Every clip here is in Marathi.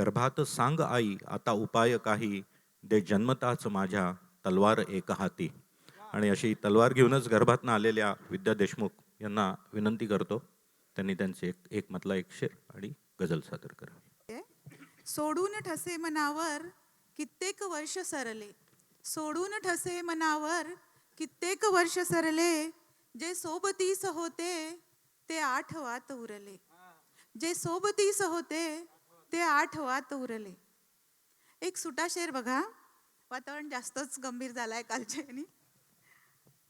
गर्भात सांग आई आता उपाय काही, दे जन्मताच माझ्या तलवार एक हाती. आणि अशी तलवार घेऊनच गर्भातनं आलेल्या विद्या देशमुख यांना विनंती करतो, त्यांनी त्यांचे एक मधला एक शेर आणि गझल सादर करावी. सोडून ठसे मनावर कित्येक वर्ष सरले, सोडून ठसे मनावर कित्येक वर्ष सरले, जे सोबतीस होते ते आठवात उरले, जे सोबतीस होते ते आठवात उरले. एक सुटा शेर बघा, वातावरण जास्तच गंभीर झालंय कालच्या ह्यानी.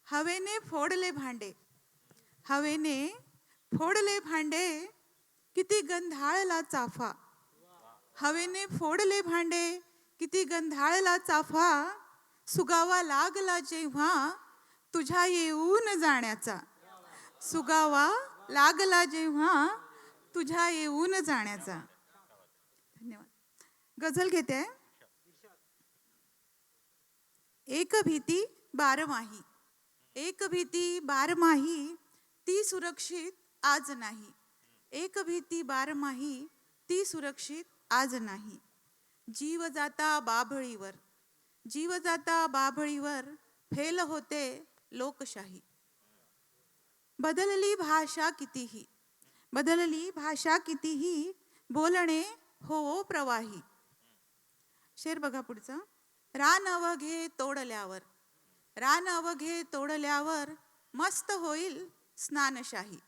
हवेने फोडले भांडे, हवेने फोडले भांडे, किती गंधाळला चाफा, हवेने फोडले भांडे, किती गंधाळला चाफा, सुगावा लागला जेव्हा तुझ्या येऊन जाण्याचा, सुगावा लागला जेव्हा तुझ्या येऊन जाण्याचा. धन्यवाद. गझल घेते. एक भीती बारमाही, एक भीती बारमाही, ती सुरक्षित आज नाही, एक भीती बारमाही, ती सुरक्षित आज नाही. जीव जाता बाभळीवर, जीव जाता बाभळीवर, फेल होते लोकशाही. बदलली भाषा कितीही, बदलली भाषा कितीही, बोलणे हो प्रवाही. शेर बघा पुढचा. रान अवघे तोडल्यावर, रान अवघे तोडल्यावर, मस्त होईल स्नानशाही.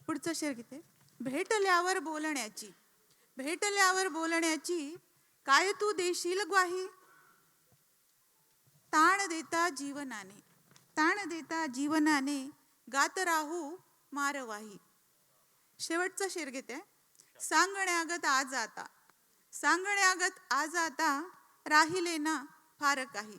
पुढचं शेर घेते. भेटल्यावर बोलण्याची, भेटल्यावर बोलण्याची, काय तू देशील ग्वाही, ताण देता जीवनाने, ताण देता जीवनाने, गात राहू मारवाही. शेवटचा शेर घेते. सांगण्यागत आज आता, सांगण्यागत आज आता, राहिले ना फार काही,